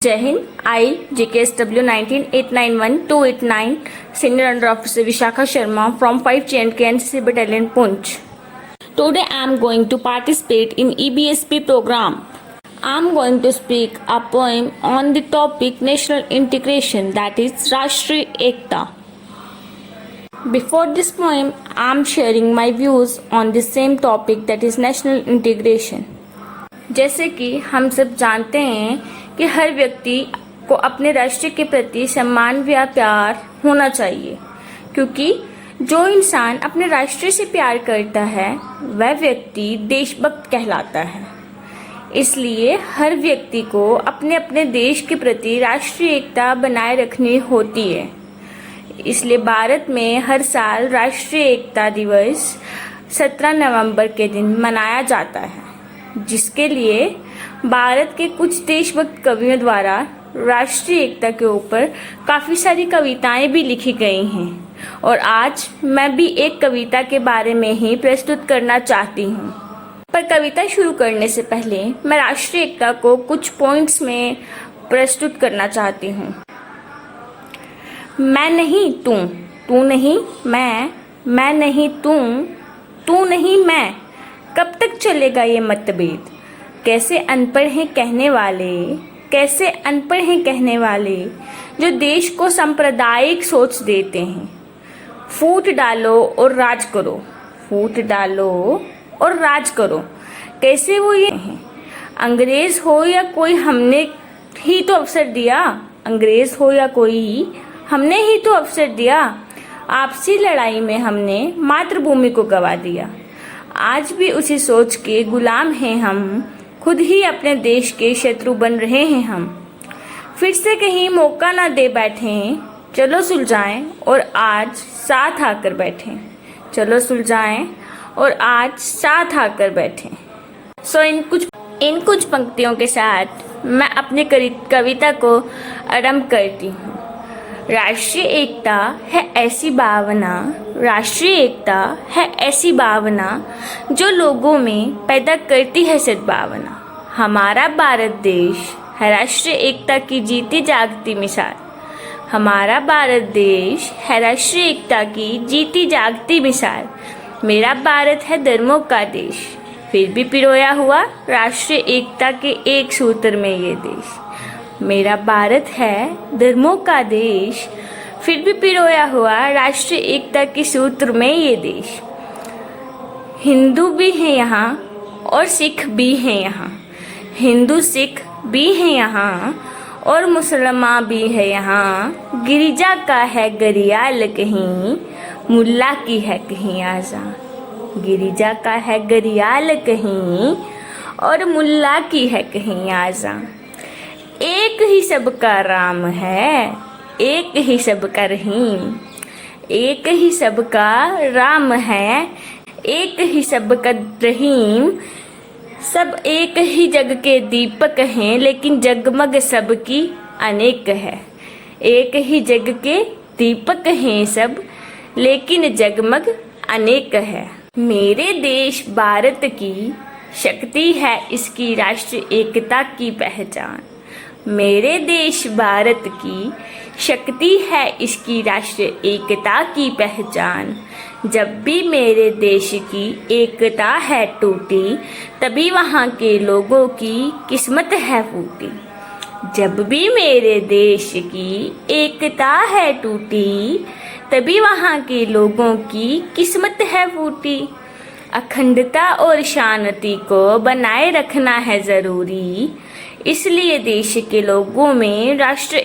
जय Hind. I, JKSW 19891289, Senior Under Officer Vishakha Sharma from 5 JNK NCC Battalion, Poonch. Today I am going to participate in EBSP program. I am going to speak a poem on the topic national integration, that is Rashtriya Ekta. Before this poem, I am sharing my views on the same topic, that is national integration. जैसे कि हम सब जानते हैं कि हर व्यक्ति को अपने राष्ट्र के प्रति सम्मान व प्यार होना चाहिए, क्योंकि जो इंसान अपने राष्ट्र से प्यार करता है वह व्यक्ति देशभक्त कहलाता है। इसलिए हर व्यक्ति को अपने अपने देश के प्रति राष्ट्रीय एकता बनाए रखनी होती है। इसलिए भारत में हर साल राष्ट्रीय एकता दिवस 17 नवंबर के दिन मनाया जाता है, जिसके लिए भारत के कुछ देशभक्त कवियों द्वारा राष्ट्रीय एकता के ऊपर काफ़ी सारी कविताएं भी लिखी गई हैं। और आज मैं भी एक कविता के बारे में ही प्रस्तुत करना चाहती हूँ। पर कविता शुरू करने से पहले मैं राष्ट्रीय एकता को कुछ पॉइंट्स में प्रस्तुत करना चाहती हूँ। मैं नहीं तू, तू नहीं मैं नहीं तू नहीं मैं, कब तक चलेगा ये मतभेद? कैसे अनपढ़ हैं कहने वाले जो देश को सांप्रदायिक सोच देते हैं। फूट डालो और राज करो, कैसे वो ये हैं? अंग्रेज हो या कोई हमने ही तो अवसर दिया। आपसी लड़ाई में हमने मातृभूमि को गवा दिया। आज भी उसी सोच के गुलाम हैं हम, खुद ही अपने देश के शत्रु बन रहे हैं हम। फिर से कहीं मौका ना दे बैठें, चलो सुलझाएं और आज साथ आकर बैठें। सो इन कुछ पंक्तियों के साथ मैं अपनी कविता को आरंभ करती हूँ। राष्ट्रीय एकता है ऐसी भावना जो लोगों में पैदा करती है सद्भावना। हमारा भारत देश है राष्ट्रीय एकता की जीती जागती मिसाल। मेरा भारत है धर्मों का देश, फिर भी पिरोया हुआ राष्ट्रीय एकता के एक सूत्र में ये देश। मेरा भारत है धर्मों का देश, फिर भी पिरोया हुआ राष्ट्रीय एकता के सूत्र में ये देश। हिंदू भी हैं यहाँ और सिख भी हैं यहाँ, और मुसलमान भी है यहाँ। गिरिजा का है गरियाल कहीं, मुल्ला की है कहीं आज़ा। एक ही सबका राम है, एक ही सबका रहीम, सब एक ही जग के दीपक हैं, लेकिन जगमग सबकी अनेक है। एक ही जग के दीपक हैं सब, लेकिन जगमग अनेक है। मेरे देश भारत की शक्ति है इसकी राष्ट्रीय एकता की पहचान। मेरे देश भारत की शक्ति है इसकी राष्ट्रीय एकता की पहचान। जब भी मेरे देश की एकता है टूटी, तभी वहाँ के लोगों की किस्मत है फूटी। जब भी मेरे देश की एकता है टूटी, तभी वहाँ के लोगों की किस्मत है फूटी। अखंडता और शांति को बनाए रखना है ज़रूरी, इसलिए देश के लोगों में राष्ट्र